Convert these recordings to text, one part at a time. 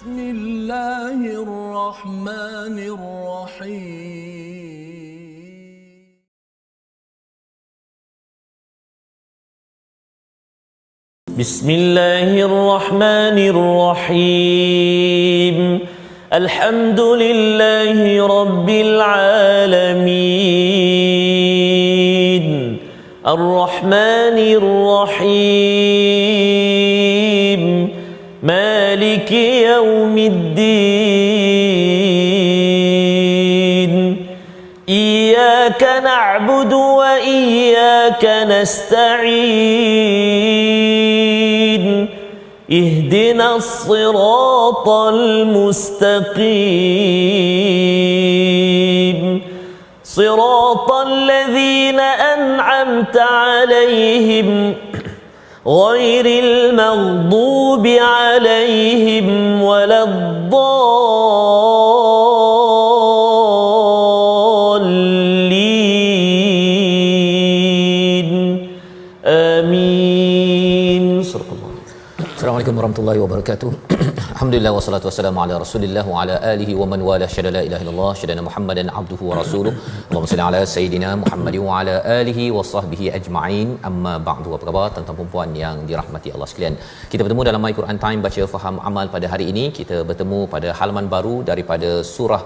بسم الله الرحمن الرحيم بسم الله الرحمن الرحيم الحمد لله رب العالمين الرحمن الرحيم مالك يوم الدين إياك نعبد وإياك نستعين اهدنا الصراط المستقيم صراط الذين أنعمت عليهم غير المغضوب عليهم ولا الضالين آمين. Assalamualaikum warahmatullahi wabarakatuh. Alhamdulillah wassalatu wassalamu ala Rasulillah wa ala alihi wa man wala syada la ilaha illallah syada Muhammadan abduhu wa rasuluh. Allahumma salli ala sayidina Muhammad wa ala alihi wa sahbihi ajma'in. Amma ba'du. Apa khabar tuan-tuan dan puan yang dirahmati Allah sekalian? Kita bertemu dalam My Quran Time baca faham amal pada hari ini. Kita bertemu pada halaman baru daripada surah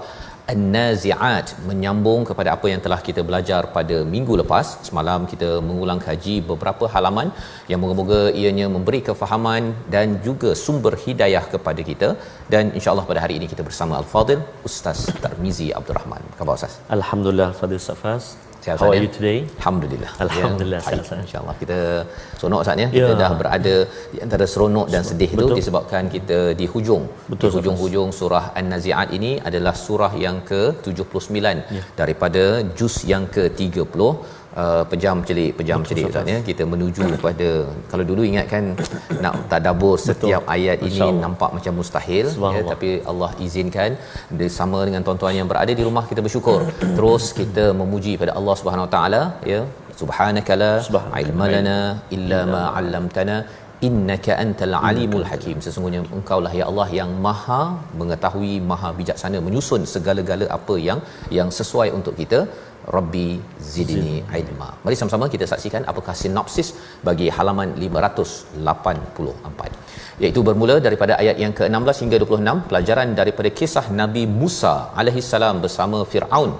An-Nazi'at, menyambung kepada apa yang telah kita belajar pada minggu lepas. Semalam kita mengulang kaji beberapa halaman yang moga-moga ianya memberi kefahaman dan juga sumber hidayah kepada kita. Dan insya-Allah pada hari ini kita bersama Al-Fadil Ustaz Tarmizi Abdul Rahman. Apa khabar Ustaz? Alhamdulillah Fadil Safas. Sihat, how are ya? you today? Alhamdulillah. Alhamdulillah, Ya, sihat. insya-Allah kita seronok saatnya. Kita dah berada di antara seronok dan sedih itu disebabkan kita di hujung. Betul, di hujung-hujung surah An-Nazi'at ini adalah surah yang ke-79 daripada juz yang ke-30. Pejam celik Ustaz ya. Kita menuju pada, kalau dulu ingatkan nak tadabbur setiap ayat ini nampak macam mustahil ya, tapi Allah izinkan bersama dengan tuan-tuan yang berada di rumah kita bersyukur. Terus kita memuji pada Allah Subhanahu Wa Taala ya. Subhanaka la ilma lana illa ma 'allamtana innaka antal alimul hakim. Sesungguhnya engkaulah ya Allah yang maha mengetahui, maha bijaksana, menyusun segala-gala apa yang sesuai untuk kita. Rabbi zidni ilma. Mari sama-sama kita saksikan apakah sinopsis bagi halaman 584, iaitu bermula daripada ayat yang ke-16 hingga 26, pelajaran daripada kisah Nabi Musa alaihi salam bersama Firaun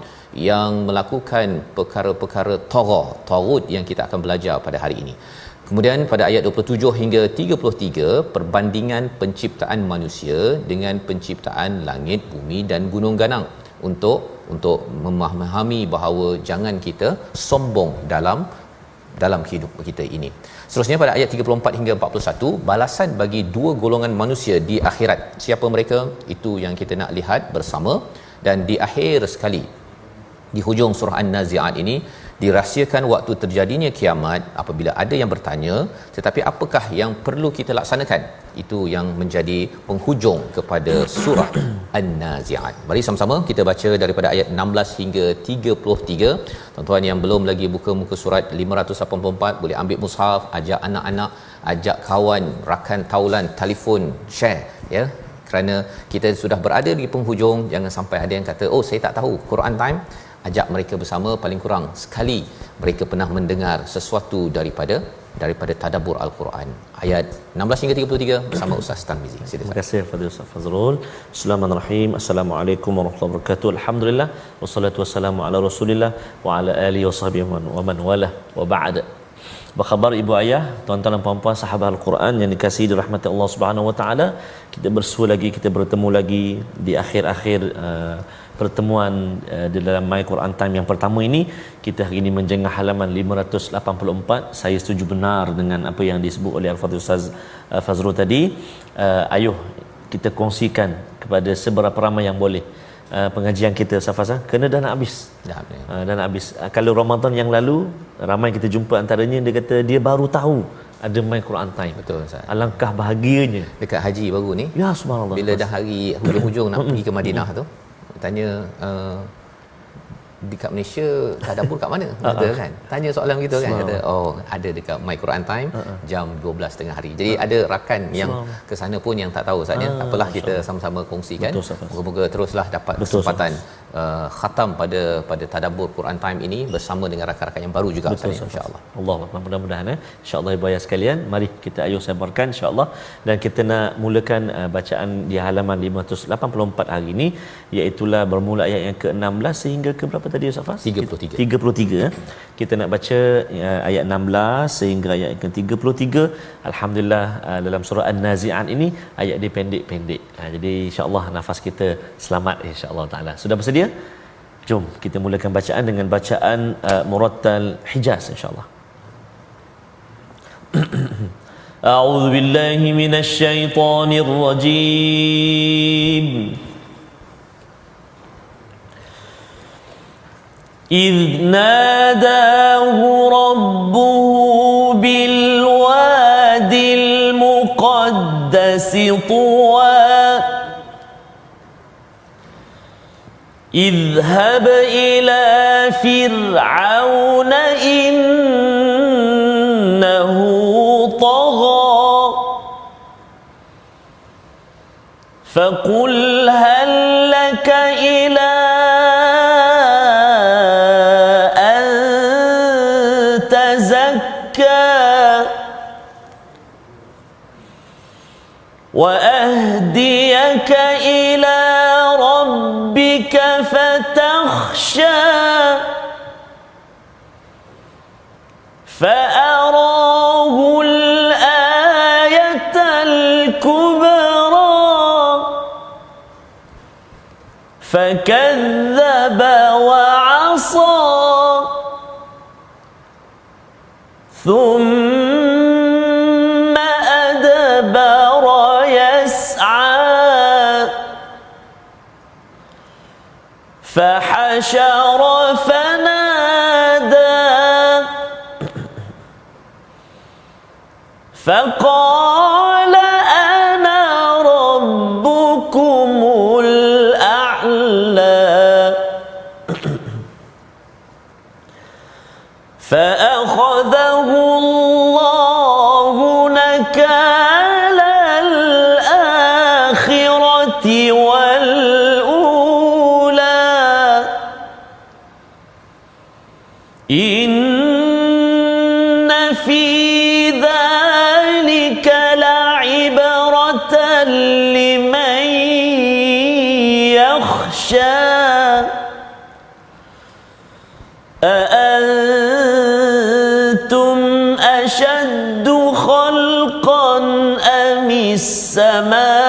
yang melakukan perkara-perkara taghut yang kita akan belajar pada hari ini. Kemudian pada ayat 27 hingga 33, perbandingan penciptaan manusia dengan penciptaan langit, bumi dan gunung ganang untuk memahami bahawa jangan kita sombong dalam hidup kita ini. Seterusnya pada ayat 34 hingga 41, balasan bagi dua golongan manusia di akhirat. Siapa mereka? Itu yang kita nak lihat bersama. Dan di akhir sekali, di hujung surah An-Nazi'at ini, dirahsiakan waktu terjadinya kiamat apabila ada yang bertanya, tetapi apakah yang perlu kita laksanakan? Itu yang menjadi penghujung kepada surah An-Nazi'at. Mari sama-sama kita baca daripada ayat 16 hingga 33. Tuan-tuan yang belum lagi buka muka surat 584 boleh ambil mushaf, ajak anak-anak, ajak kawan, rakan taulan, telefon, share ya. Kerana kita sudah berada di penghujung, jangan sampai ada yang kata, "Oh, saya tak tahu Quran Time." Ajak mereka bersama, paling kurang sekali mereka pernah mendengar sesuatu daripada tadabbur Al-Quran. Ayat 16 hingga 33 bersama Ustaz Tarmizi. Silakan. Terima kasih Fadil Ustaz Fazrul. Bismillahirrahmanirrahim. Assalamualaikum warahmatullahi wabarakatuh. Alhamdulillah wassalatu wassalamu ala Rasulillah wa ala alihi wasahbihi wa man wala wa ba'd. Apa khabar ibu ayah, tuan-tuan dan puan-puan sahabat Al-Quran yang dikasihi dirahmati Allah Subhanahu wa taala. Kita bersua lagi, kita bertemu lagi di akhir-akhir pertemuan di dalam My Quran Time yang pertama ini. Kita hari ini menjengah halaman 584. Saya setuju benar dengan apa yang disebut oleh Al-Fadhil Ustaz Fazrul tadi. Ayuh kita kongsikan kepada seberapa ramai yang boleh pengajian kita Safasa kena dah nak habis. Dah nak habis. Kalau Ramadan yang lalu ramai kita jumpa antaranya dia kata dia baru tahu ada My Quran Time. Betul Ustaz. Alangkah bahagianya Dekat haji baru ni. Ya subhanallah. Bila dah hari hujung-hujung nak pergi ke Madinah tu, tanya dekat Malaysia tadabbur kat mana? Kata kan. Tanya soalan gitu kan. Kata ada dekat My Quran Time jam 12 tengah hari. Jadi ada rakan yang ke sana pun yang tak tahu Ustaz ya. Tak apalah kita sama-sama kongsikan. Moga-moga teruslah dapat kesempatan khatam pada tadabbur Quran Time ini bersama dengan rakan-rakan yang baru juga Ustaz insya-Allah. Allah mudah-mudahan insya-Allah ibu ayah sekalian, mari kita ayuh sabarkan insya-Allah, dan kita nak mulakan bacaan di halaman 584 hari ini, iaitu bermula ayat yang ke-16 sehingga ke berapa tadi Ustaz Fas? 33. Kita nak baca ayat 16 sehingga ayat yang ke-33. Alhamdulillah dalam surah An-Nazi'at ini ayat dia pendek-pendek. Jadi insya-Allah nafas kita selamat insya-Allah taala. Sudah bersedia? Jom kita mulakan bacaan dengan bacaan Murattal Hijaz insya-Allah. A'udzu billahi minasy syaithanir rajim. إذ ناداه ربه بالواد المقدس طوى اذهب إلى فرعون إنه طغى فقل هل لك إلى أن تزكى وأهديك إلى ربك فتخشى فأراه الآية الكبرى فكذب وعصى ثم أدبر يسعى فحشر فنادى فقال أنا ربكم الأعلى فأخذه الله نكال الآخرة والأولى إن في ذلك لعبرة لمن يخشى أأنتم أشد خلقا أم السماء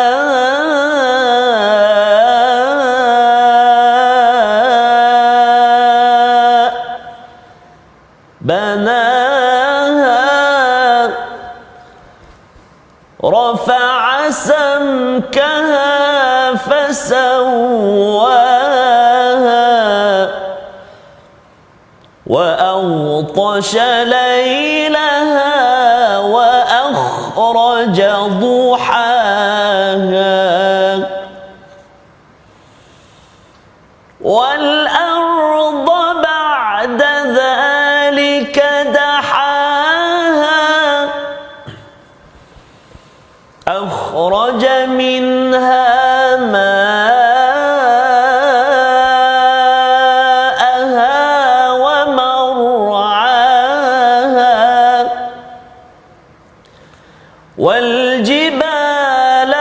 بناها رفع سمكها فسواها وأغطش ليلها وأخرج ضحاها والأرض بعد ذلك دحاها أخرج منها ماءها ومرعاها والجبال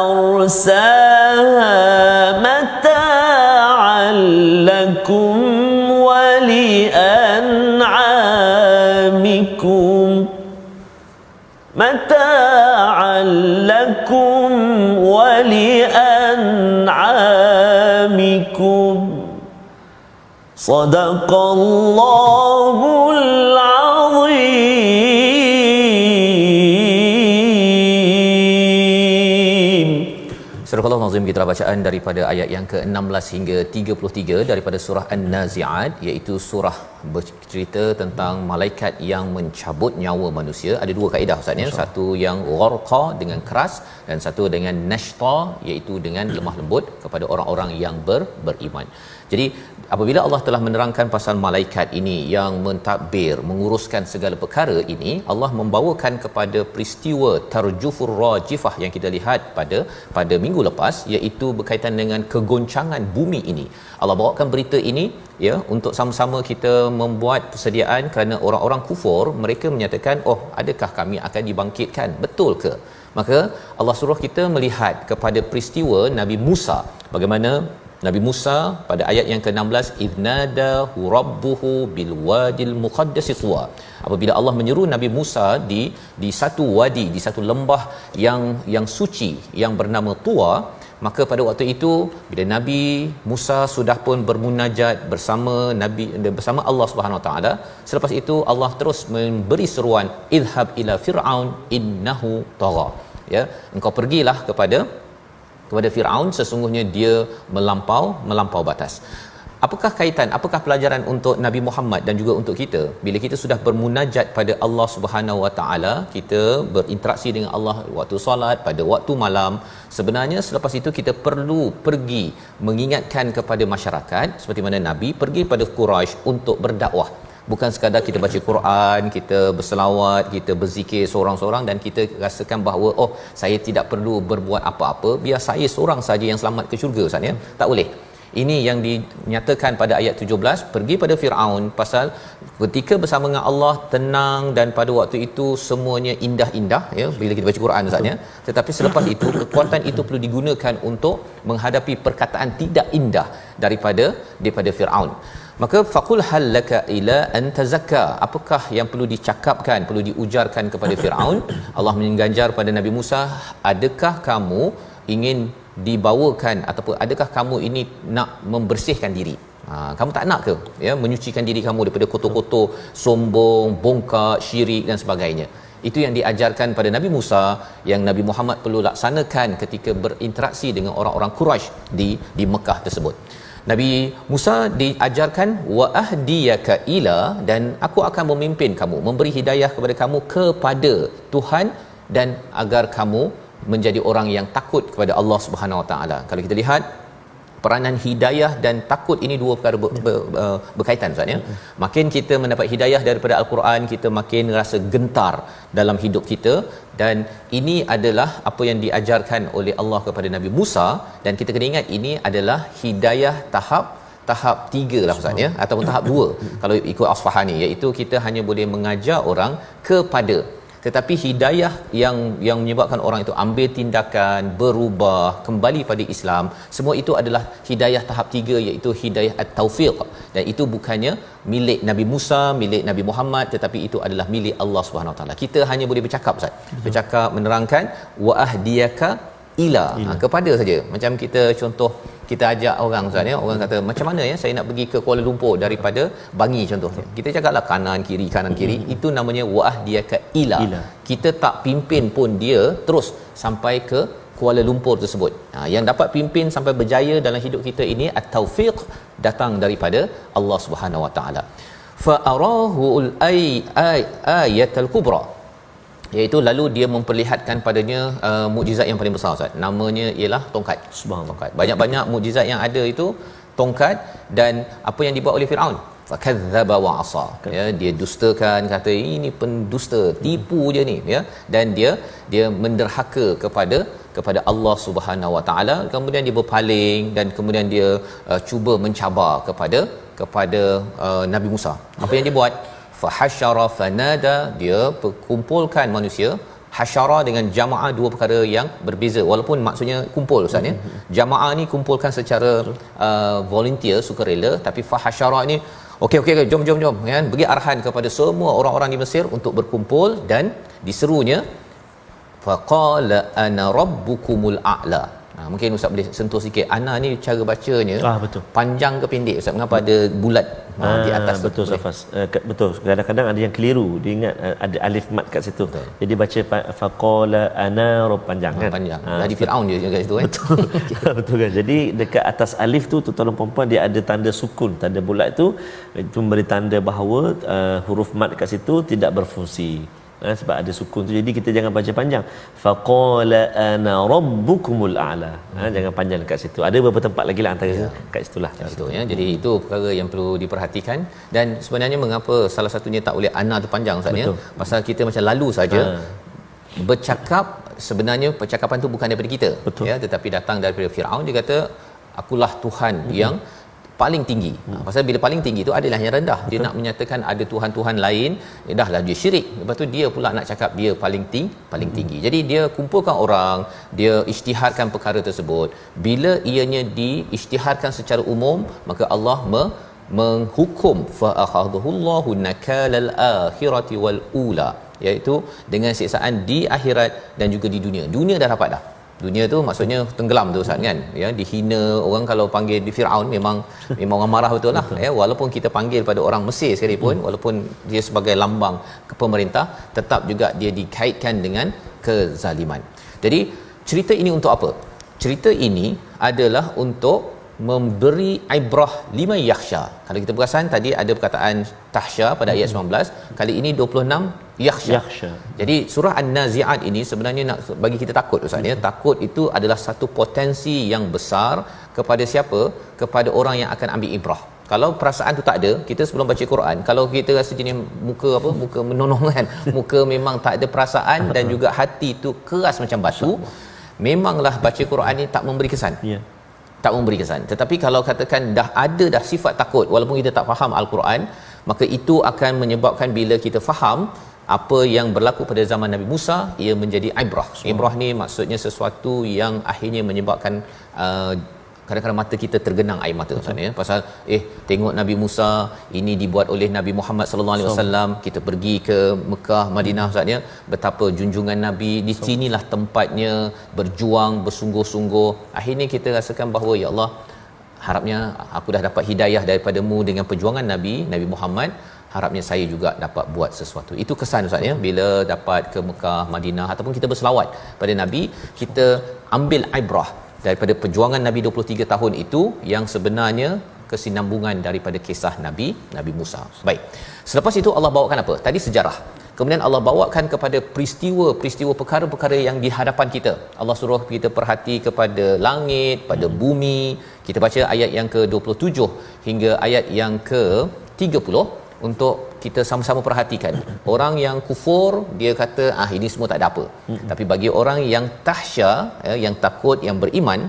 أرساها متاعا لكم ولأنعامكم صدق الله العظيم. Surah Al-Azim, kita bacaan daripada ayat yang ke-16 hingga 33 daripada surah An-Nazi'at, iaitu surah bercerita tentang malaikat yang mencabut nyawa manusia. Ada dua kaedah Ustaz ya, satu yang gharqa dengan keras dan satu dengan nashta iaitu dengan lemah lembut kepada orang-orang yang beriman. Jadi apabila Allah telah menerangkan pasal malaikat ini yang mentadbir, menguruskan segala perkara ini, Allah membawakan kepada peristiwa tarjufur rajifah yang kita lihat pada minggu lepas, iaitu berkaitan dengan kegoncangan bumi ini. Allah bawakan berita ini ya untuk sama-sama kita membuat persediaan, kerana orang-orang kufur mereka menyatakan, oh adakah kami akan dibangkitkan, betul ke? Maka Allah suruh kita melihat kepada peristiwa Nabi Musa, bagaimana Nabi Musa pada ayat yang ke-16, idnadahu rabbuhu bil wadil muqaddasi tuwa. Apabila Allah menyeru Nabi Musa di satu wadi, di satu lembah yang suci yang bernama Tuwa, maka pada waktu itu bila Nabi Musa sudah pun bermunajat bersama Allah Subhanahu Wa Taala, selepas itu Allah terus memberi seruan, idhab ila fir'aun innahu tagha. Ya, engkau pergilah kepada Firaun, sesungguhnya dia melampau batas. Apakah kaitan, apakah pelajaran untuk Nabi Muhammad dan juga untuk kita? Bila kita sudah bermunajat pada Allah Subhanahu Wa Taala, kita berinteraksi dengan Allah waktu solat, pada waktu malam, sebenarnya selepas itu kita perlu pergi mengingatkan kepada masyarakat seperti mana Nabi pergi pada Quraisy untuk berdakwah. Bukan sekadar kita baca Quran, kita berselawat, kita berzikir seorang-seorang dan kita rasakan bahawa oh saya tidak perlu berbuat apa-apa, biar saya seorang saja yang selamat ke syurga Ustaz ya. Tak boleh. Ini yang dinyatakan pada ayat 17, pergi pada Firaun, pasal ketika bersama dengan Allah tenang dan pada waktu itu semuanya indah-indah ya bila kita baca Quran Ustaz ya. Tetapi selepas itu kekuatan itu perlu digunakan untuk menghadapi perkataan tidak indah daripada Firaun. Maka faqul hal laka ila an tazakka, apakah yang perlu dicakapkan, perlu diujarkan kepada Firaun? Allah mengganjar pada Nabi Musa, adakah kamu ingin dibawakan ataupun adakah kamu ini nak membersihkan diri? Kamu tak nak ke ya menyucikan diri kamu daripada kotor-kotor, sombong, bongkak, syirik dan sebagainya? Itu yang diajarkan pada Nabi Musa, yang Nabi Muhammad perlu laksanakan ketika berinteraksi dengan orang-orang Quraisy di Mekah tersebut. Nabi Musa diajarkan wa ahdiyaka ila, dan aku akan memimpin kamu, memberi hidayah kepada kamu kepada Tuhan, dan agar kamu menjadi orang yang takut kepada Allah Subhanahu Wa Taala. Kalau kita lihat peranan hidayah dan takut ini dua perkara berkaitan Ustaz ya. Makin kita mendapat hidayah daripada Al-Quran, kita makin rasa gentar dalam hidup kita, dan ini adalah apa yang diajarkan oleh Allah kepada Nabi Musa, dan kita kena ingat ini adalah hidayah tahap 3 lah Ustaz ya, ataupun tahap 2 kalau ikut Asfahani, iaitu kita hanya boleh mengajar orang kepada, tetapi hidayah yang menyebabkan orang itu ambil tindakan, berubah, kembali pada Islam, semua itu adalah hidayah tahap 3, iaitu hidayah at-taufiq, dan itu bukannya milik Nabi Musa, milik Nabi Muhammad, tetapi itu adalah milik Allah Subhanahu Wa Taala. Kita hanya boleh bercakap Ustaz, bercakap, menerangkan wa ahdiyaka ila, kepada saja. Macam kita contoh, kita ajak orang Ustaz ya, orang kata macam mana ya saya nak pergi ke Kuala Lumpur daripada Bangi contohnya, kita cakaplah kanan kiri, itu namanya wa'ahdiyaka ila. Kita tak pimpin pun dia terus sampai ke Kuala Lumpur tersebut. Yang dapat pimpin sampai berjaya dalam hidup kita ini at-taufiq, datang daripada Allah Subhanahu Wa Taala. Fa arahul ayatul kubra, iaitu lalu dia memperlihatkan padanya mukjizat yang paling besar Ustaz. Namanya ialah tongkat. Subhanallah. Tongkat. Banyak-banyak mukjizat yang ada itu tongkat, dan apa yang dibuat oleh Firaun? Fakadzdzaba wa asa. Ya, dia dustakan, kata ini pendusta, tipu je ni ya, dan dia menderhaka kepada Allah Subhanahu Wa Taala. Kemudian dia berpaling dan kemudian dia cuba mencabar kepada Nabi Musa. Apa yang dia buat? Fahasyara fanada, dia kumpulkan manusia. Hasyara dengan jamaah dua perkara yang berbeza, walaupun maksudnya kumpul Ustaz ya. Jamaah ni kumpulkan secara volunteer, sukarela, tapi fahasyara ni okey jom kan, bagi arahan kepada semua orang-orang di Mesir untuk berkumpul, dan diserunya faqala ana rabbukumul a'la. Mungkin Ustaz boleh sentuh sikit. Ana ni cara bacanya Betul. panjang ke pendek Ustaz? Mengapa ada bulat di atas tu? Betul Safas. Betul. Kadang-kadang ada yang keliru. Dia ingat ada alif mat kat situ. Betul. Jadi baca faqala ana panjang kan. Panjang. Jadi Firaun dia kat situ kan. Betul. Betul kan. Jadi dekat atas alif tu tuan-tuan perempuan dia ada tanda sukun, tanda bulat tu itu memberi tanda bahawa huruf mat kat situ tidak berfungsi. Sebab ada sukun tu, jadi kita jangan baca panjang. Faqala ana rabbukumul a'la. Jangan panjang dekat situ. Ada beberapa tempat lagi lah antara kat situlah. Kat situ ya. Jadi itu perkara yang perlu diperhatikan, dan sebenarnya mengapa salah satunya tak boleh ana tu panjang Ustaz ya? Pasal kita macam lalu saja bercakap, sebenarnya percakapan tu bukan daripada kita. Betul. Ya, tetapi datang daripada Firaun. Dia kata akulah Tuhan yang paling tinggi. Pasal bila paling tinggi tu adalah yang rendah. Dia nak menyatakan ada tuhan-tuhan lain, dahlah dia syirik. Lepas tu dia pula nak cakap dia paling tinggi. Jadi dia kumpulkan orang, dia isytiharkan perkara tersebut. Bila ianya diisytiharkan secara umum, maka Allah menghukum fa akhadhullahu nakalal akhirati wal ula, iaitu dengan siksaan di akhirat dan juga di dunia. Dunia dah dapat dah. Dunia tu maksudnya tenggelam tu Ustaz kan, ya, dihina orang. Kalau panggil di Firaun memang orang marah betul lah. Ya, walaupun kita panggil pada orang Mesir sekalipun, walaupun dia sebagai lambang pemerintah, tetap juga dia dikaitkan dengan kezaliman. Jadi cerita ini untuk apa? Cerita ini adalah untuk memberi ibrah liman yakhsha. Kalau kita perasan tadi ada perkataan tahsya pada ayat 19, kali ini 26 yakhsha. Jadi surah An-Nazi'at ini sebenarnya nak bagi kita takut Ustaz ya. Takut itu adalah satu potensi yang besar kepada siapa? Kepada orang yang akan ambil ibrah. Kalau perasaan tu tak ada, kita sebelum baca Quran, kalau kita rasa jenis muka menonong kan, muka memang tak ada perasaan dan juga hati tu keras macam batu, memanglah baca Quran ni tak memberi kesan. Tak memberi kesan. Tetapi kalau katakan dah ada dah sifat takut walaupun kita tak faham Al-Quran, maka itu akan menyebabkan bila kita faham apa yang berlaku pada zaman Nabi Musa, ia menjadi ibrah. Ibrah ni maksudnya sesuatu yang akhirnya menyebabkan kadang-kadang mata kita tergenang air mata Ustaz ya. Pasal tengok Nabi Musa ini dibuat oleh Nabi Muhammad sallallahu alaihi wasallam, kita pergi ke Mekah, Madinah Ustaz ya, betapa junjungan Nabi di sinilah tempatnya berjuang bersungguh-sungguh. Akhirnya kita rasakan bahawa ya Allah, harapnya aku dah dapat hidayah daripadamu dengan perjuangan Nabi Muhammad, harapnya saya juga dapat buat sesuatu. Itu kesan Ustaz ya, bila dapat ke Mekah, Madinah ataupun kita berselawat pada Nabi, kita ambil ibrah daripada perjuangan Nabi 23 tahun itu yang sebenarnya kesinambungan daripada kisah Nabi Musa. Baik. Selepas itu Allah bawakan apa? Tadi sejarah. Kemudian Allah bawakan kepada peristiwa perkara-perkara yang di hadapan kita. Allah suruh kita perhati kepada langit, pada bumi. Kita baca ayat yang ke-27 hingga ayat yang ke-30 untuk kita sama-sama perhatikan. Orang yang kufur, dia kata ini semua tak ada apa. Tapi bagi orang yang tahsya, yang takut, yang beriman,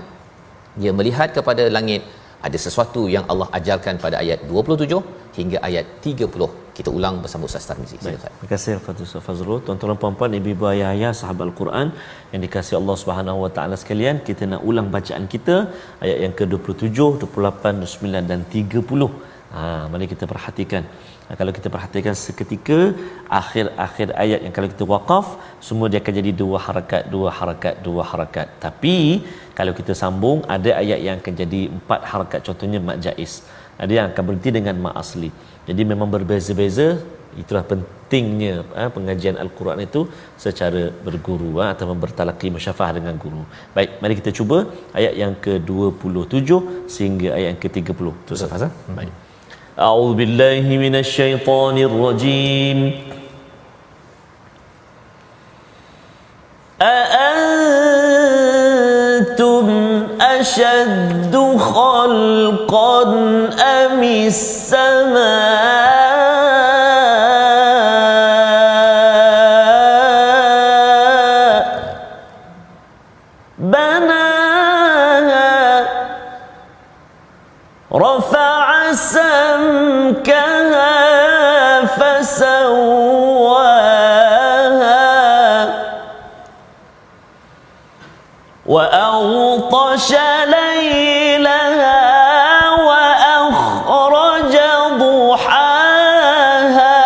dia melihat kepada langit, ada sesuatu yang Allah ajarkan pada ayat 27 hingga ayat 30. Kita ulang bersama Ustaz Tarmizi. Terima kasih Ustaz Fazrul. Tuan-tuan puan-puan, ibu-ibu, ayah-ayah, sahabat Al-Quran yang dikasihi Allah Subhanahu Wa Taala sekalian, kita nak ulang bacaan kita ayat yang ke-27, 28, 29 dan 30. Mari kita perhatikan. Kalau kita perhatikan seketika akhir ayat yang kalau kita waqaf, semua dia akan jadi dua harakat. Tapi kalau kita sambung, ada ayat yang akan jadi 4 harakat, contohnya mat jaiz. Ada yang akan berhenti dengan mat asli. Jadi memang berbeza-beza. Itulah pentingnya pengajian Al-Quran itu secara berguru atau bertalaqi musyafah dengan guru. Baik, mari kita cuba ayat yang ke-27 sehingga ayat yang ke-30. Tu Ustaz. Baik. A'udzu billahi minasy syaithanir rajim. أأنتم أشد خلقا أم السماء بناها رفع سمكها فسواها وأغطش ليلها وأخرج ضحاها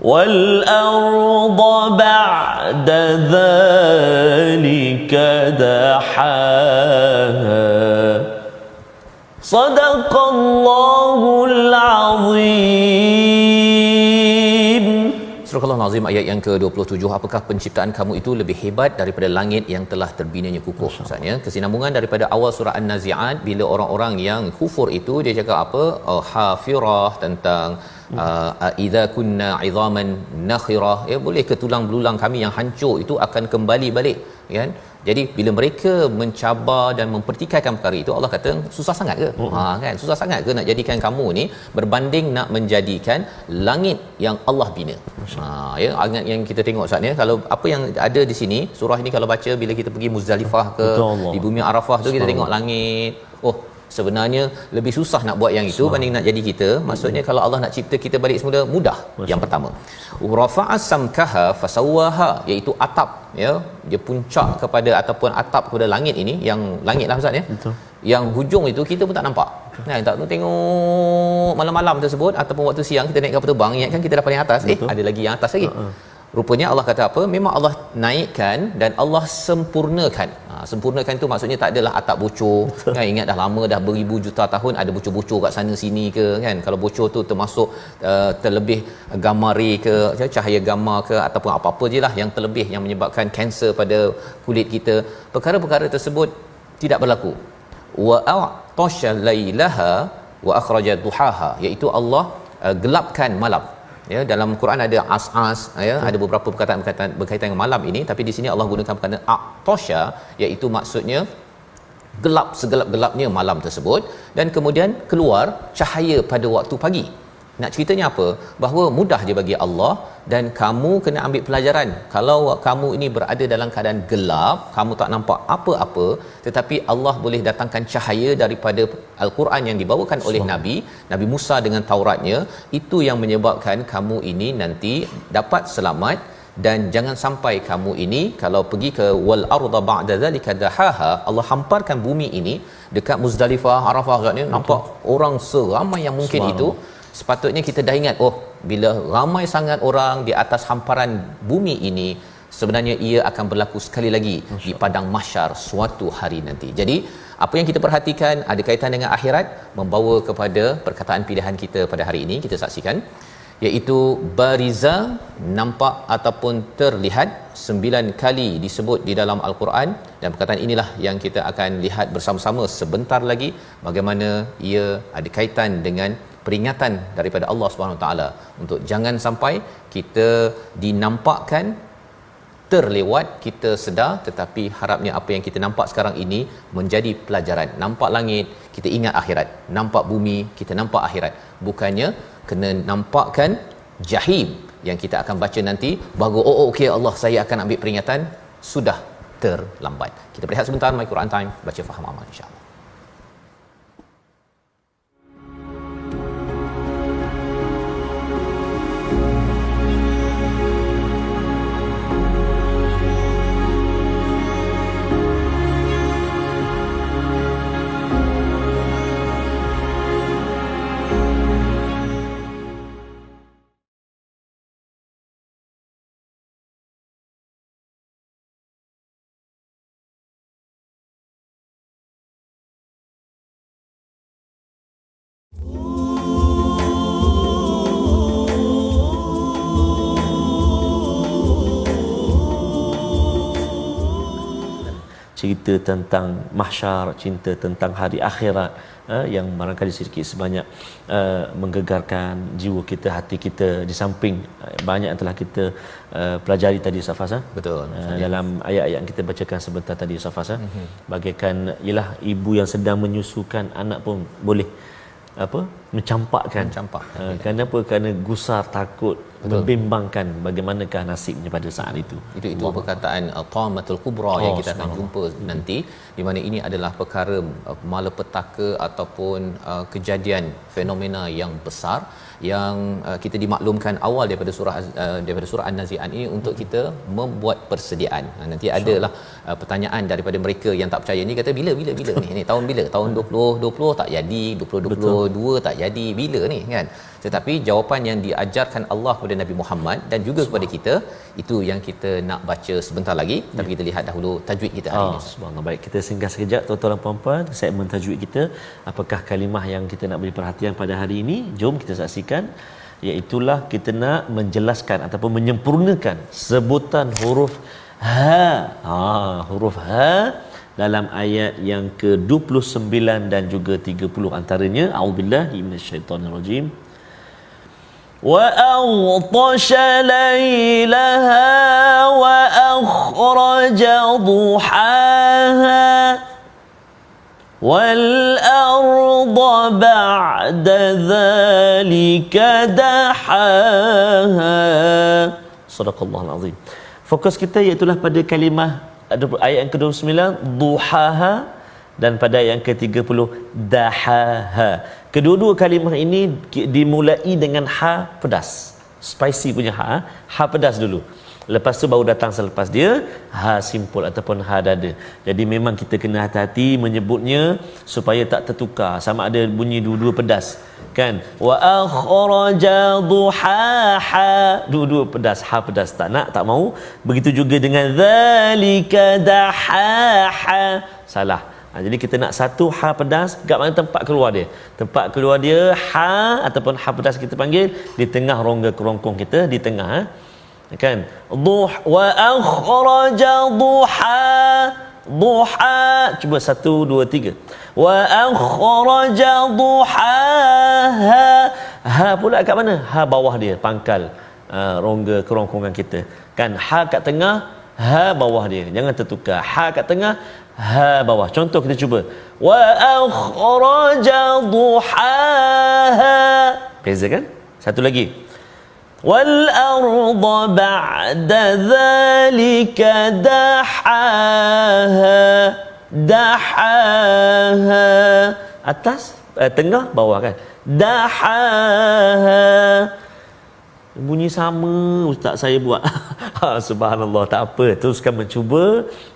والأرض بعد ذلك دحاها صدق الله العظيم. Surah Al-Azim ayat yang ke-27. Apakah penciptaan kamu itu lebih hebat daripada langit yang telah terbinanya kukuh? Maksudnya kesinambungan daripada awal surah An-Nazi'at, bila orang-orang yang kufur itu dia cakap apa? Hafirah, tentang idza kunna 'idhaman nakhirah, ya, boleh ke tulang belulang kami yang hancur itu akan kembali balik, kan? Jadi bila mereka mencabar dan mempertikaikan perkara itu, Allah kata susah sangat ke? Kan, susah sangat ke nak jadikan kamu ni berbanding nak menjadikan langit yang Allah bina. Ya, ingat yang kita tengok saat ni, kalau apa yang ada di sini surah ini, kalau baca bila kita pergi Muzdalifah ke di bumi Arafah tu, kita tengok langit. Oh, sebenarnya lebih susah nak buat yang itu banding nak jadi kita. Maksudnya kalau Allah nak cipta kita balik semula, mudah. Yang pertama, rafa'a samkaha fasawwaha, iaitu atap, ya, dia puncak kepada ataupun atap kepada langit ini, yang langit lah Ustaz, ya. Betul. Yang hujung itu kita pun tak nampak. Nah, tak tahu tengok malam-malam tersebut ataupun waktu siang kita naik kapal terbang, ingatkan kita dah paling atas. Ada lagi yang atas lagi. Rupanya Allah kata apa? Memang Allah naikkan dan Allah sempurnakan. Sempurnakan tu maksudnya tak adalah atap bocor. Kan, ingat dah lama, dah beribu juta tahun ada bocor-bocor kat sana sini ke, kan? Kalau bocor tu termasuk terlebih gamma ray ke, cahaya gamma ke, ataupun apa-apa je lah yang terlebih yang menyebabkan kanser pada kulit kita. Perkara-perkara tersebut tidak berlaku. Wa a'tasha lailaha wa akhraja duhaha, iaitu Allah gelapkan malam. Ya, dalam Quran ada as-as, ya, ada beberapa perkataan berkaitan dengan malam ini, tapi di sini Allah gunakan perkataan a'tasha, iaitu maksudnya gelap, segelap-gelapnya malam tersebut, dan kemudian keluar cahaya pada waktu pagi. Nak ceritanya apa? Bahawa mudah je bagi Allah, dan kamu kena ambil pelajaran. Kalau kamu ini berada dalam keadaan gelap, kamu tak nampak apa-apa, tetapi Allah boleh datangkan cahaya daripada Al-Quran yang dibawakan oleh Nabi Musa dengan Tauratnya. Itu yang menyebabkan kamu ini nanti dapat selamat. Dan jangan sampai kamu ini, kalau pergi ke wal arda ba'da zalika dahaha, Allah hamparkan bumi ini dekat Muzdalifah, Arafah, nampak orang seramai yang mungkin itu. Sepatutnya kita dah ingat, oh, bila ramai sangat orang di atas hamparan bumi ini, sebenarnya ia akan berlaku sekali lagi di padang mahsyar suatu hari nanti. Jadi apa yang kita perhatikan ada kaitan dengan akhirat, membawa kepada perkataan pilihan kita pada hari ini. Kita saksikan, iaitu bariza, nampak ataupun terlihat, 9 kali disebut di dalam Al-Quran, dan perkataan inilah yang kita akan lihat bersama-sama sebentar lagi, bagaimana ia ada kaitan dengan peringatan daripada Allah Subhanahu taala untuk jangan sampai kita dinampakkan terlewat, kita sedar, tetapi harapnya apa yang kita nampak sekarang ini menjadi pelajaran. Nampak langit, kita ingat akhirat. Nampak bumi, kita nampak akhirat. Bukannya kena nampakkan jahim yang kita akan baca nanti, baru okey Allah, saya akan ambil peringatan, sudah terlambat. Kita berehat sebentar, My Quran Time, baca faham amal insya-Allah. cerita tentang mahsyar, cerita tentang hari akhirat, yang barangkali sedikit sebanyak menggegarkan jiwa kita, hati kita, di samping banyak yang telah kita pelajari tadi Ustaz Fas. Betul. Dalam ayat-ayat yang kita bacakan sebentar tadi Ustaz Fas, bagaikan ialah ibu yang sedang menyusukan anak pun boleh mencampakkan. Kenapa? Kerana gusar, takut, membimbangkan bagaimanakah nasibnya pada saat itu. Itu perkataan Tamatul Kubra yang kita akan jumpa nanti, di mana ini adalah perkara malapetaka ataupun kejadian fenomena yang besar yang kita dimaklumkan awal daripada surah An-Nazi'at ini untuk kita membuat persediaan. Nanti adalah pertanyaan daripada mereka yang tak percaya ni, kata bila ni tahun bila? Tahun 2020 tak jadi, 2022 tak jadi bila ni kan. Tetapi jawapan yang diajarkan Allah kepada Nabi Muhammad dan juga kepada kita, itu yang kita nak baca sebentar lagi. Tapi kita lihat dahulu tajwid kita hari ini. Subhanallah. Baik, kita singgah sekejap tuan-tuan dan puan-puan segmen tajwid kita. Apakah kalimah yang kita nak beri perhatian pada hari ini? Jom kita saksikan. Iaitulah kita nak menjelaskan ataupun menyempurnakan sebutan huruf ha. Huruf ha dalam ayat yang ke-29 dan juga 30 antaranya. A'udzubillahi minasyaitonirrajim. Wa aghtasha laylaha wa akhraja duhaha wal arda ba'da dhalika dahaha. Sadaqallahul azim. Fokus kita iaitulah pada kalimah ayat yang ke-29 duhaha dan pada ayat yang ke-30 dahaha. Kedua-dua kalimah ini dimulai dengan ha pedas. Spicy punya ha pedas dulu. Lepas tu baru datang selepas dia ha simpul ataupun ha dada. Jadi memang kita kena hati-hati menyebutnya supaya tak tertukar, sama ada bunyi dua-dua pedas kan. Wa akhraja duhaha, dua-dua pedas, ha pedas, tak mau. Begitu juga dengan zalika dahaha, salah. Jadi kita nak satu ha pedas, kat mana tempat keluar dia? Tempat keluar dia ha ataupun ha pedas kita panggil di tengah rongga kerongkong kita, di tengah kan. Wa akhraja duha, cuba 1 2 3. Wa akhraja duhaha, ha pula kat mana? Ha bawah dia, pangkal rongga kerongkongan kita kan. Ha kat tengah, ha bawah dia, jangan tertukar. Ha kat tengah, ha bawah. Contoh kita cuba. Wa akhraja duhaha, beza kan? Satu lagi. Wal arda ba'da dhalika dahaha, dahaha, atas, tengah, bawah kan. Dahaha, bunyi sama ustaz saya buat. Subhanallah, tak apa, teruskan mencuba.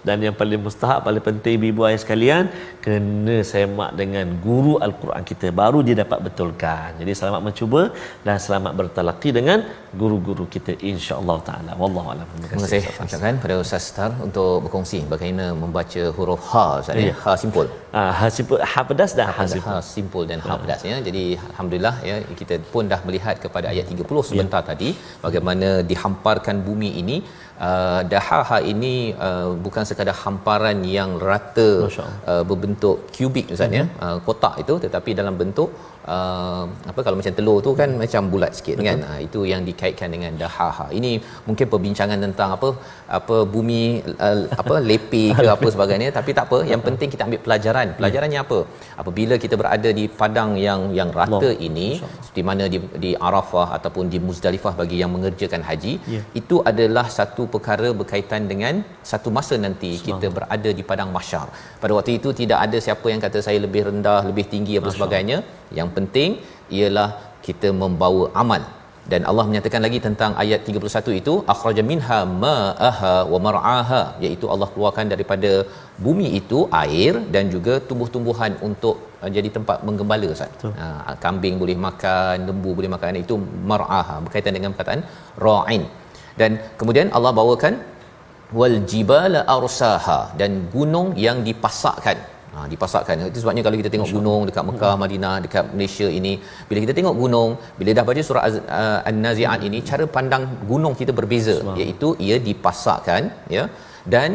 Dan yang paling mustahak, paling penting ibu ayah sekalian, kena semak dengan guru Al-Quran kita, baru dia dapat betulkan. Jadi selamat mencuba dan selamat bertalaqi dengan guru-guru kita, insya-Allah taala. Wallahu a'lam. Terima kasih ucapkan pada Ustaz Star untuk berkongsi bagaimana membaca huruf ha Ustaz ya. Ha simpul. Ha simpul, ha pedas dan ha simpul. Ha simpul dan ha pedas ya. Jadi alhamdulillah ya, kita pun dah melihat kepada ayat 30 sebentar tadi, bagaimana dihamparkan bumi ini. Dahaha ini bukan sekadar hamparan yang rata, berbentuk kubik Ustaz ya, kotak itu, tetapi dalam bentuk apa, kalau macam telur tu kan macam bulat sikit. Betul. Kan, itu yang dikaitkan dengan dahaha. Ini mungkin perbincangan tentang apa bumi apa lepi ke apa sebagainya, tapi tak apa, yang penting kita ambil pelajarannya apa, apabila kita berada di padang yang rata ini, seperti mana di Arafah ataupun di Muzdalifah bagi yang mengerjakan haji, itu adalah satu perkara berkaitan dengan satu masa nanti kita berada di padang mahsyar. Pada waktu itu tidak ada siapa yang kata saya lebih rendah, lebih tinggi apa sebagainya. Yang penting ialah kita membawa amal. Dan Allah menyatakan lagi tentang ayat 31 itu, akhraja minha ma'aha wa mar'aha, iaitu Allah keluarkan daripada bumi itu air dan juga tumbuh-tumbuhan untuk jadi tempat menggembala Ustaz. Kambing boleh makan, lembu boleh makan, itu mar'aha, berkaitan dengan perkataan ra'in. Dan kemudian Allah bawakan wal jibala arsaha, dan gunung yang dipasakkan. Dipasakkan. Itu sebabnya kalau kita tengok gunung dekat Mekah, Madinah, dekat Malaysia ini, bila kita tengok gunung, bila dah baca surah An-Nazi'at ini, cara pandang gunung kita berbeza, iaitu ia dipasakkan ya. Dan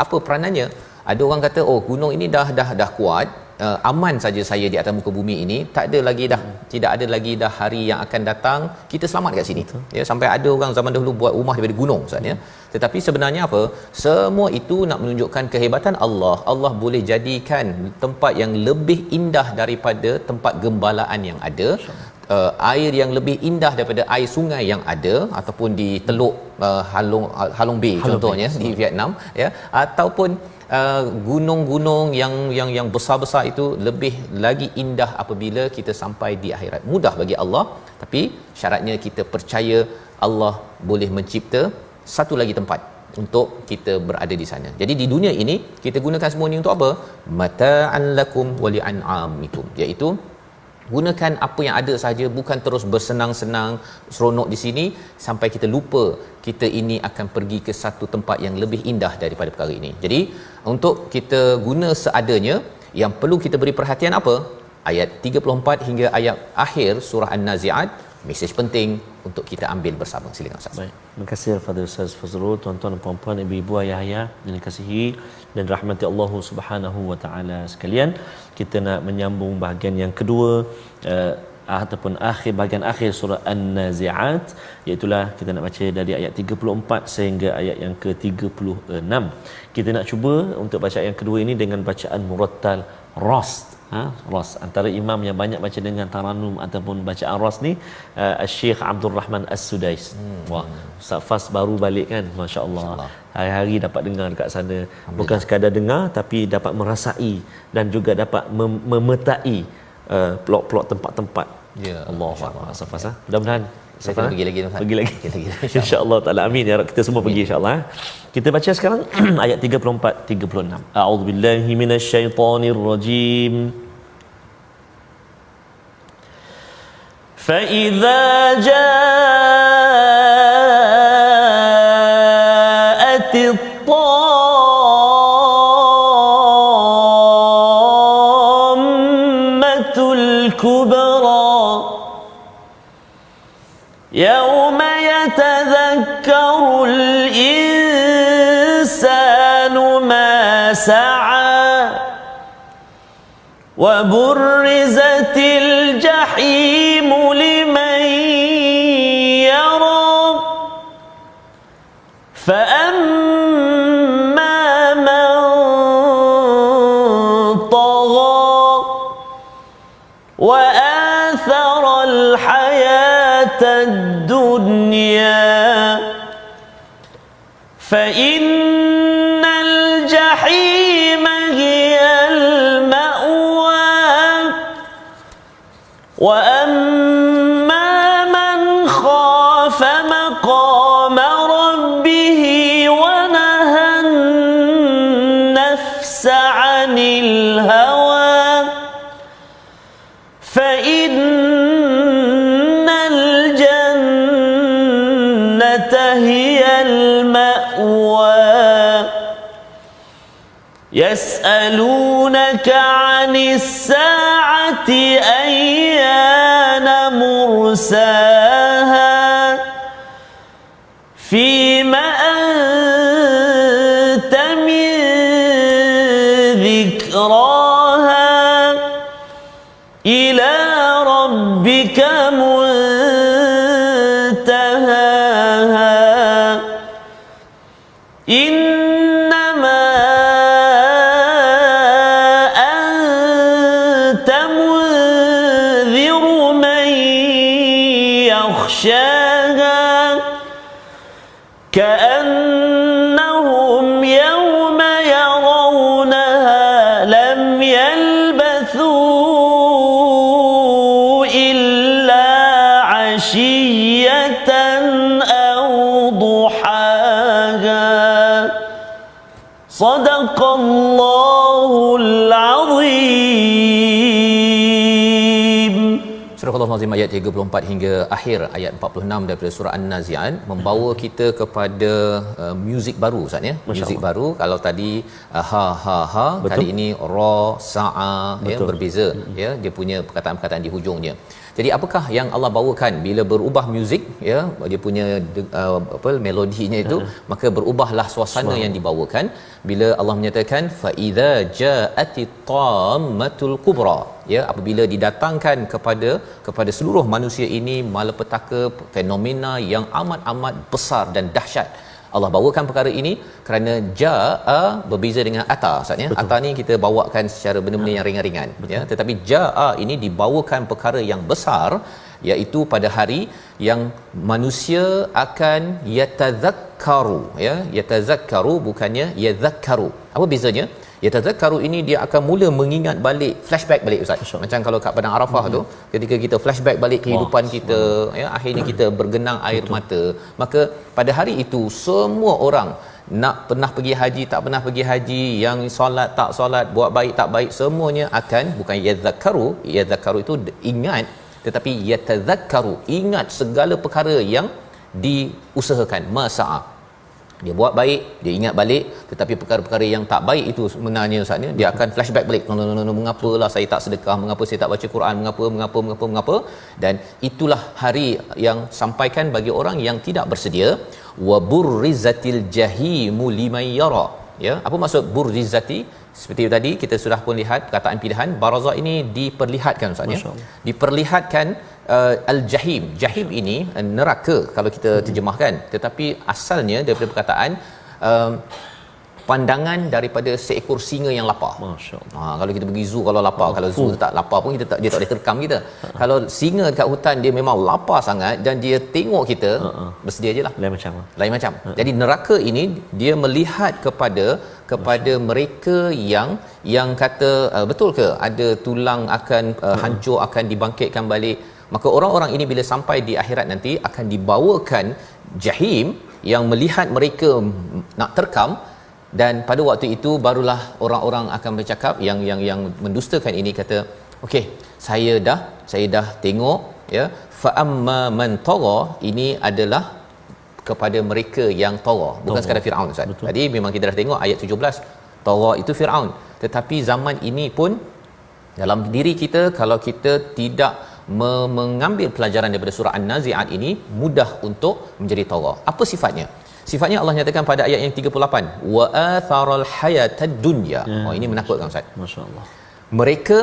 apa peranannya? Ada orang kata, oh gunung ini dah kuat, aman saja saya di atas muka bumi ini, tak ada lagi dah, tidak ada lagi dah hari yang akan datang kita selamat kat sini. Ya, sampai ada orang zaman dahulu buat rumah daripada gunung Ustaz ya. Tetapi sebenarnya apa? Semua itu nak menunjukkan kehebatan Allah. Allah boleh jadikan tempat yang lebih indah daripada tempat gembalaan yang ada. Air yang lebih indah daripada air sungai yang ada, ataupun di Teluk Halong Bay contohnya di Vietnam ya, ataupun gunung-gunung yang besar-besar itu lebih lagi indah apabila kita sampai di akhirat. Mudah bagi Allah, tapi syaratnya kita percaya Allah boleh mencipta satu lagi tempat untuk kita berada di sana. Jadi di dunia ini kita gunakan semua ini untuk apa? Mata'an lakum wa li'an'amikum, iaitu Gunakan apa yang ada saja, bukan terus bersenang-senang seronok di sini sampai kita lupa kita ini akan pergi ke satu tempat yang lebih indah daripada perkara ini. Jadi untuk kita guna seadanya, yang perlu kita beri perhatian apa? Ayat 34 hingga ayat akhir surah An-Nazi'at, mesej penting untuk kita ambil bersama. Silakan Ustaz. Baik, terima kasih kepada Ustaz Fazrul, tuan-tuan dan puan-puan, ibu-ibu, ayah-ayah yang dikasihi dan rahmati Allah Subhanahu wa taala sekalian. Kita nak menyambung bahagian yang kedua ataupun bahagian akhir surah An-Nazi'at, iaitu kita nak baca dari ayat 34 sehingga ayat yang ke-36. Kita nak cuba untuk baca yang kedua ini dengan bacaan murattal rast. Ras antara imam yang banyak baca dengan taranum ataupun bacaan ras ni Syekh Abdul Rahman As-Sudais. Wah, Ustaz Fas baru balik kan, masya-Allah. Hari-hari dapat dengar dekat sana, bukan sekadar dengar tapi dapat merasai dan juga dapat memetai pelok-pelok tempat-tempat. Ya, Allahuakbar. Ustaz Fas, mudah-mudahan saya kena pergi lagi Ustaz. Pergi lagi. Insya-Allah. Insya-Allah taala, amin ya. Kita semua pergi insya-Allah. Kita baca sekarang ayat 34 36. A'udzubillahi minasyaitonir rajim. Fa idza ja'atit tammatul kubra يوم يتذكر الإنسان ما سعى وبرزت الجحيم لمن يرى فأما من طغى وآثر الحياة الدنيا فإن الجحيم هي المأوى وأما من خاف مقام ربه ونهى النفس عن الهوى فإن هي المأوى يسألونك عن الساعة أيان مرساها فيما أنت من ذكراها إلى ربك إنما أنت منذر من يخشاها كأنهم يوم يرونها لم يلبثوا إلا عشية أو ضحاها صدق الله العظيم. Surah Al-Azim ayat 34 hingga akhir ayat 46 daripada surah An-Nazi'at membawa kita kepada muzik baru Ustaz ya. Muzik baru. Kalau tadi ha ha ha, betul. Kali ini ra sa'a ya, berbeza ya, dia punya perkataan-perkataan di hujungnya. Jadi apakah yang Allah bawakan bila berubah muzik ya, dia punya melodinya itu, maka berubahlah suasana yang dibawakan bila Allah menyatakan fa idza ja'atit tammatul kubra ya, apabila didatangkan kepada seluruh manusia ini malapetaka, fenomena yang amat besar dan dahsyat. Allah bawakan perkara ini kerana jaa berbeza dengan ata Ustaz ya. Ata ni kita bawakan secara benda-benda yang ringan-ringan ya, tetapi jaa ini dibawakan perkara yang besar, iaitu pada hari yang manusia akan yatazakkaru ya, yatazakkaru bukannya yadhakkaru. Apa bezanya? Yatadzakkaru ini dia akan mula mengingat balik, flashback balik Ustaz. Macam kalau kat Padang Arafah tu, ketika kita flashback balik kehidupan kita, ya, akhirnya kita bergenang air mata. Maka pada hari itu semua orang nak pernah pergi haji, tak pernah pergi haji, yang solat tak solat, buat baik tak baik, semuanya akan, bukan yadzakkaru itu ingat, tetapi yatadzakkaru, ingat segala perkara yang diusahakan, masa'a. Dia buat baik, dia ingat balik, tetapi perkara-perkara yang tak baik itu sebenarnya Ustaz, dia akan flashback balik. Mengapalah saya tak sedekah, mengapa saya tak baca Quran, mengapa, dan itulah hari yang sampaikan bagi orang yang tidak bersedia. Wa burrizatil jahimu liman yara. Ya, apa maksud burrizati? Seperti tadi kita sudah pun lihat perkataan pilihan baraza ini diperlihatkan Ustaz, ya. Diperlihatkan al-jahim. Jahim ini neraka kalau kita terjemahkan, tetapi asalnya daripada perkataan pandangan daripada seekor singa yang lapar. Masya-Allah. Kalau kita pergi zoo kalau lapar, kalau zoo tak lapar pun dia tak boleh terkam kita. Kalau singa dekat hutan dia memang lapar sangat dan dia tengok kita, bersedia jelah. Lain macam. Jadi neraka ini dia melihat kepada mereka yang kata betul ke ada tulang akan hancur, akan dibangkitkan balik. Maka orang-orang ini bila sampai di akhirat nanti akan dibawakan jahim yang melihat mereka nak terkam, dan pada waktu itu barulah orang-orang akan bercakap yang mendustakan ini kata, okey, saya dah tengok, ya, fa amma man tagha, ini adalah kepada mereka yang tagha, bukan sekadar Firaun Ustaz. Tadi memang kita dah tengok ayat 17, tagha itu Firaun, tetapi zaman ini pun dalam diri kita, kalau kita tidak mengambil pelajaran daripada surah An-Nazi'at ini, mudah untuk menjadi tagha. Apa sifatnya? Sifatnya Allah nyatakan pada ayat yang 38, wa atharal hayatad dunya. Ini menakutkan Ustaz. Masya-Allah. Mereka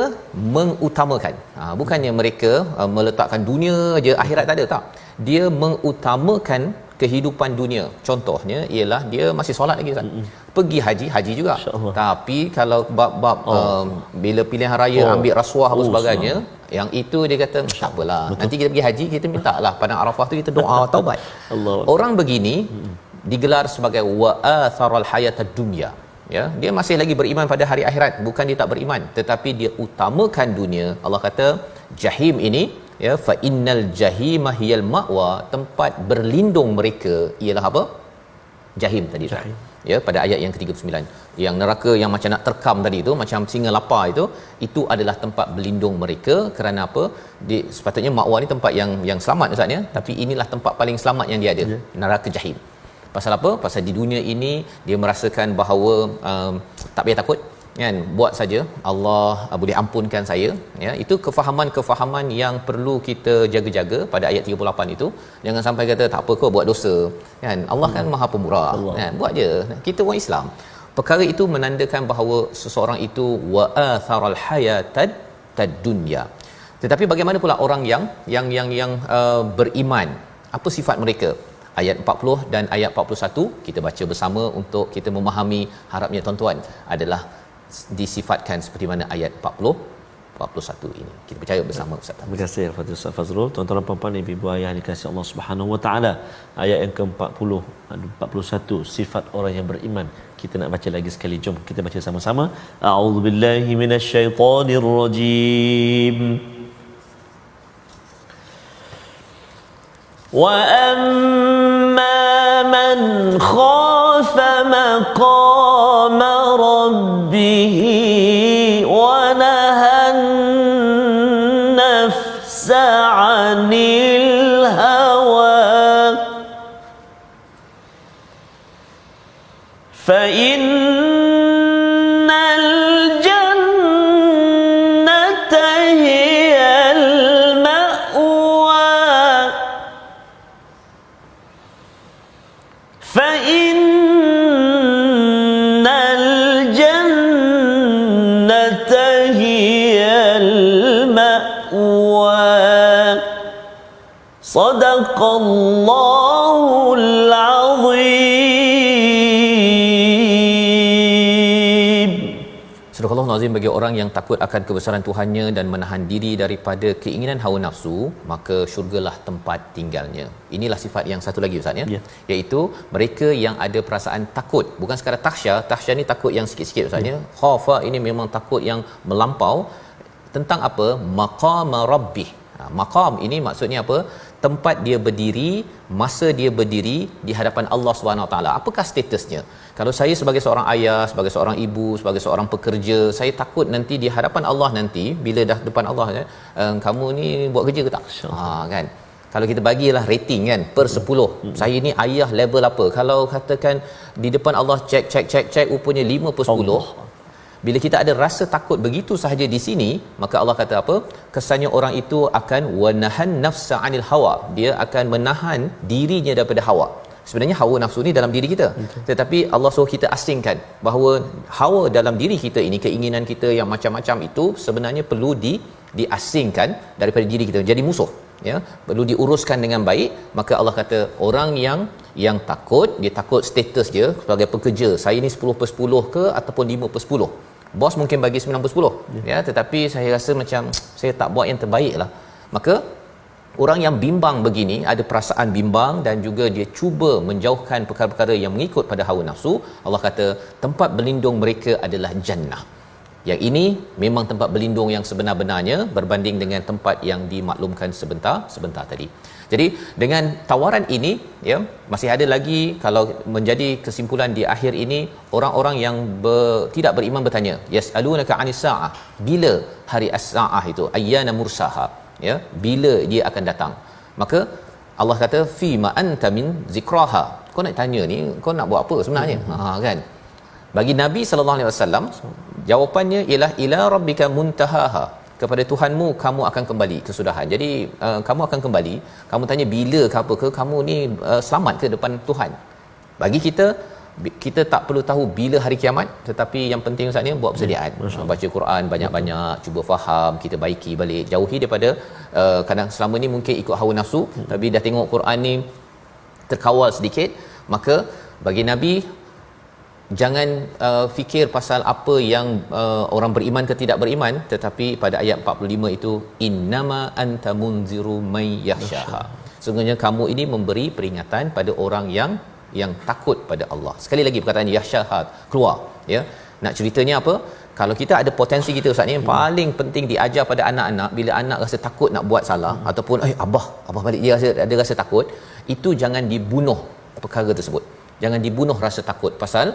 mengutamakan, bukannya mereka meletakkan dunia je, akhirat tak ada, tak. Dia mengutamakan kehidupan dunia. Contohnya ialah dia masih solat lagi Ustaz. Pergi haji juga. Tapi kalau bab bila pilihan raya ambil rasuah apa sebagainya, yang itu dia kata tak apalah. Nanti kita pergi haji, kita mintalah Padang Arafah tu kita doa taubat. Orang begini digelar sebagai wa'atharal hayatad dunya, ya, dia masih lagi beriman pada hari akhirat, bukan dia tak beriman, tetapi dia utamakan dunia. Allah kata jahim ini, ya, fa innal jahima hiyal ma'wa, tempat berlindung mereka ialah apa? Jahim tadi Ustaz. Ya, pada ayat yang ke-39, yang neraka yang macam nak terkam tadi itu, macam singa lapar itu adalah tempat berlindung mereka. Kerana apa? Sepatutnya ma'wa ni tempat yang selamat Ustaz, ya, tapi inilah tempat paling selamat yang dia ada, neraka jahim. Pasal apa? Pasal di dunia ini dia merasakan bahawa tak payah takut, kan, buat saja Allah boleh ampunkan saya, ya. Itu kefahaman yang perlu kita jaga-jaga pada ayat 38 itu. Jangan sampai kata tak apa kau buat dosa, kan, Allah kan Maha Pemurah, kan, buat je, kita orang Islam. Perkara itu menandakan bahawa seseorang itu wa'atharal hayatad dunya. Tetapi bagaimana pula orang yang beriman? Apa sifat mereka? Ayat 40 dan ayat 41 kita baca bersama untuk kita memahami. Harapnya tuan-tuan adalah disifatkan seperti mana ayat 41 ini. Kita percaya bersama Ustaz. Terima kasih Al-Fatihah Ustaz Fazrul. Tuan-tuan dan puan-puan, ibu ayah yang dikasihi Allah Subhanahu Wa Taala, ayat yang ke-40 41 sifat orang yang beriman. Kita nak baca lagi sekali, jom kita baca sama-sama. A'udzubillahi minasyaitonirrajim. Wa amma man khafa maqama rabbih wa nahan nafsa 'anil hawa fa innal jannata hiyal ma'wa fa innal jannata hiyal ma'wa. Sadaqallahul azim. Astagfirullahalazim, bagi orang yang takut akan kebesaran Tuhannya dan menahan diri daripada keinginan hawa nafsu, maka syurgalah tempat tinggalnya. Inilah sifat yang satu lagi Ustaz ya. Iaitu mereka yang ada perasaan takut, bukan sekadar takhsya ni takut yang sikit-sikit Ustaz ya. Khafa ini memang takut yang melampau. Tentang apa? Maqama rabbih. Maqam ini maksudnya apa? Tempat dia berdiri, masa dia berdiri di hadapan Allah SWT. Apakah statusnya? Kalau saya sebagai seorang ayah, sebagai seorang ibu, sebagai seorang pekerja, saya takut nanti di hadapan Allah nanti, bila dah depan Allah, kamu ni buat kerja ke tak? Kan? Kalau kita bagilah rating kan per 10, saya ni ayah level apa? Kalau katakan di depan Allah check rupanya 5 per 10. Bila kita ada rasa takut begitu sahaja di sini, maka Allah kata apa? Kesannya orang itu akan wanahan nafsa anil hawa. Dia akan menahan dirinya daripada hawa. Sebenarnya hawa nafsu ni dalam diri kita. Tetapi Allah suruh kita asingkan bahawa hawa dalam diri kita ini, keinginan kita yang macam-macam itu sebenarnya perlu diasingkan daripada diri kita. Jadi musuh, ya. Perlu diuruskan dengan baik. Maka Allah kata orang yang takut, dia takut status dia sebagai pekerja. Saya ni 10 per 10 ke ataupun 5 per 10. Bos mungkin bagi 9 per 10. Ya, tetapi saya rasa macam saya tak buat yang terbaik lah. Maka orang yang bimbang begini, ada perasaan bimbang dan juga dia cuba menjauhkan perkara-perkara yang mengikut pada hawa nafsu, Allah kata tempat berlindung mereka adalah jannah. Yang ini memang tempat berlindung yang sebenar-benarnya berbanding dengan tempat yang dimaklumkan sebentar tadi. Jadi dengan tawaran ini, ya, masih ada lagi. Kalau menjadi kesimpulan di akhir ini, orang-orang yang tidak beriman bertanya, yasalunaka anis saah, bila hari as-saah itu, ayyana mursaha, ya, bila dia akan datang. Maka Allah kata fi ma anta min zikraha. Kau nak tanya ni, kau nak buat apa sebenarnya? Kan? Bagi Nabi sallallahu alaihi wasallam, jawapannya ialah ila rabbika muntahaha. Kepada Tuhanmu kamu akan kembali, kesudahan. Jadi kamu akan kembali. Kamu tanya bila ke apa ke, kamu ni selamat ke depan Tuhan. Bagi kita tak perlu tahu bila hari kiamat, tetapi yang penting Ustaz ni buat persediaan. Baca Quran banyak-banyak, cuba faham, kita baiki balik, jauhi daripada kadang selama ni mungkin ikut hawa nafsu, tapi dah tengok Quran ni terkawal sedikit, maka bagi Nabi jangan fikir pasal apa yang orang beriman ke tidak beriman, tetapi pada ayat 45 itu innama anta munziru may yakhshaha. Sesungguhnya kamu ini memberi peringatan pada orang yang takut pada Allah. Sekali lagi perkataan yakhshaha keluar, ya. Nak ceritanya apa? Kalau kita ada potensi kita Ustaz ni, yang paling penting diajar pada anak-anak, bila anak rasa takut nak buat salah ataupun abah balik dia ada rasa takut, itu jangan dibunuh perkara tersebut. Jangan dibunuh rasa takut, pasal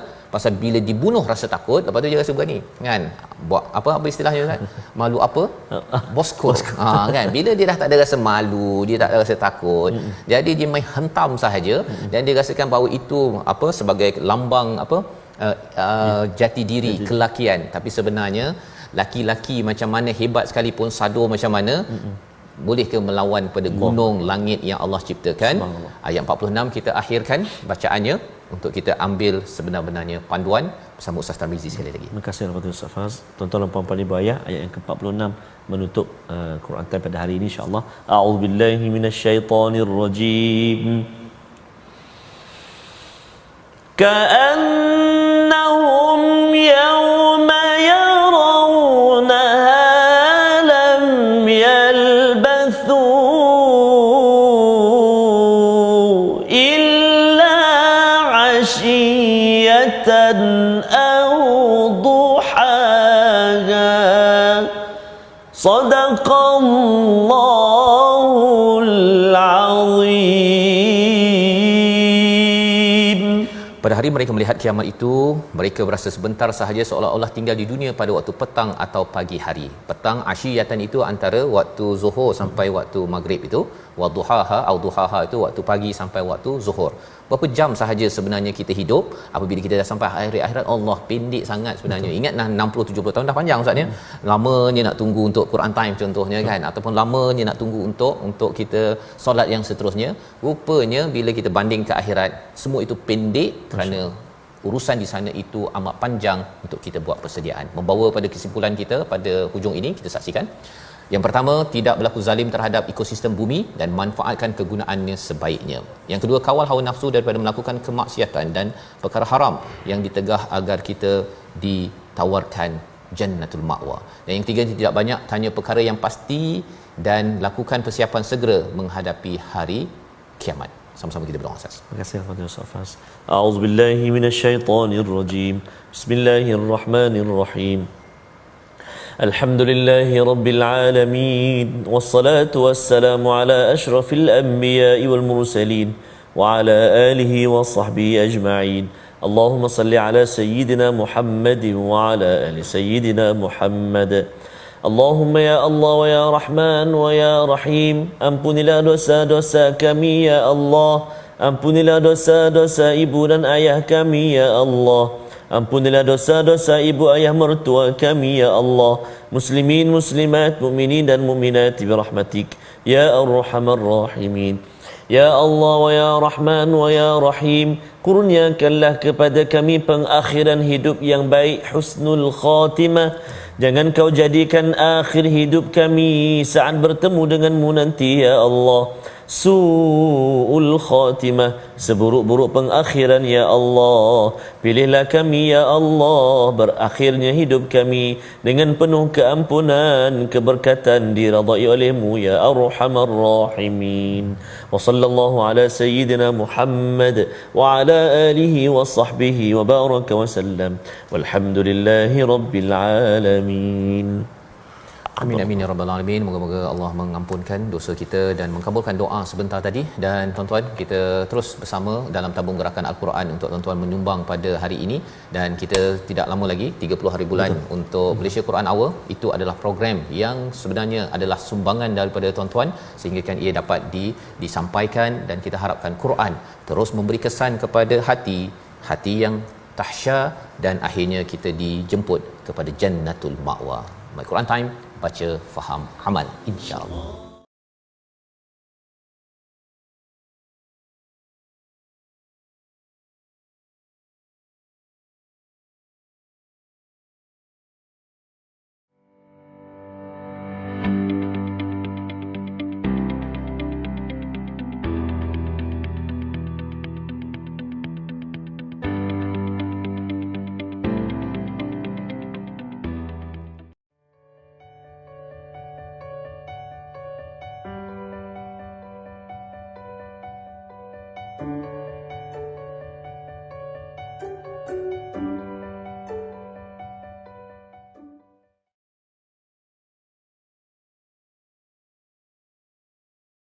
bila dibunuh rasa takut, lepas tu dia rasa berani kan, buat apa istilahnya kan, malu apa bosko. Kan, bila dia dah tak ada rasa malu, dia tak ada rasa takut, jadi dia main hentam sahaja, dan dia rasakan bahawa itu apa sebagai lambang apa jati diri, kelakian. Tapi sebenarnya laki-laki macam mana hebat sekalipun, sado macam mana, boleh ke melawan pada gunung langit yang Allah ciptakan. Ayat 46 kita akhirkan bacaannya untuk kita ambil sebenar-benarnya panduan bersama Ustaz Tarmizi sekali lagi. Terima kasih kepada Ustaz Faz. Tuan-tuan dan puan-puan ibu ayah, ayat yang ke-46 menutup Quran Time pada hari ini insya-Allah. A'udzubillahi minasyaitonirrajim. Ka'annahum yawma yarawnaha lam yalbathu illa 'ashiyatan aw duhaha. Sadaqallahul 'azim. Pada hari mereka melihat kiamat itu, mereka berasa sebentar sahaja seolah-olah tinggal di dunia pada waktu petang atau pagi hari. Petang asyiyatan itu antara waktu zuhur sampai waktu maghrib itu, wa duhaha atau duhaha itu waktu pagi sampai waktu zuhur. Berapa jam sahaja sebenarnya kita hidup apabila kita dah sampai akhirat. Allah, pendek sangat sebenarnya. Ingat 60-70 tahun dah panjang Ustaz ya. Lamanya nak tunggu untuk Quran Time contohnya kan, ataupun lamanya nak tunggu untuk kita solat yang seterusnya. Rupanya bila kita banding ke akhirat, semua itu pendek kerana urusan di sana itu amat panjang untuk kita buat persediaan. Membawa pada kesimpulan kita pada hujung ini, kita saksikan. Yang pertama, tidak berlaku zalim terhadap ekosistem bumi dan manfaatkan kegunaannya sebaiknya. Yang kedua, kawal hawa nafsu daripada melakukan kemaksiatan dan perkara haram yang ditegah agar kita ditawarkan jannatul ma'wa. Dan yang ketiga, tidak banyak tanya perkara yang pasti dan lakukan persiapan segera menghadapi hari kiamat. Sama-sama kita berdoa, Ustaz. Terima kasih kepada Ustaz Fas. A'udzubillahi minasyaitonirrajim. Bismillahirrahmanirrahim. Alhamdulillahi rabbil alamin. Wassalatu wassalamu ala asyrafil anbiya'i wal mursalin wa ala alihi wa sahbihi ajma'in. Allahumma salli ala sayyidina Muhammad wa ala ali sayyidina Muhammad. Allahumma ya Allah wa ya Rahman wa ya Rahim, ampunilah dosa-dosa kami ya Allah, ampunilah dosa-dosa ibu dan ayah kami ya Allah, ampunilah dosa-dosa ibu ayah mertua kami ya Allah, muslimin muslimat mukminin dan mukminat bi rahmatik ya arhamar rahimin. Ya Allah wa ya Rahman wa ya Rahim, kurniakanlah kepada kami pengakhiran hidup yang baik, husnul khatimah. Jangan kau jadikan akhir hidup kami saat bertemu denganmu nanti ya Allah su'ul khatimah, seburuk-buruk pengakhiran ya Allah. Pilihlah kami ya Allah berakhirnya hidup kami dengan penuh keampunan, keberkatan, diridai olehmu ya arhamar rahimin. Wa sallallahu ala sayyidina Muhammad wa ala alihi wa sahbihi wa baraka wa sallam, walhamdulillahi rabbil alamin. Amin amin ya rabbal alamin. Moga-moga Allah mengampunkan dosa kita dan mengabulkan doa sebentar tadi. Dan tuan-tuan, kita terus bersama dalam tabung gerakan Al-Quran untuk tuan-tuan menyumbang pada hari ini. Dan kita tidak lama lagi 30 hari bulan untuk Malaysia Quran Hour. Itu adalah program yang sebenarnya adalah sumbangan daripada tuan-tuan sehingga kan ia dapat disampaikan, dan kita harapkan Quran terus memberi kesan kepada hati yang tahsyah, dan akhirnya kita dijemput kepada jannatul ma'wa. My Quran Time, baca, faham, amal, insya-Allah.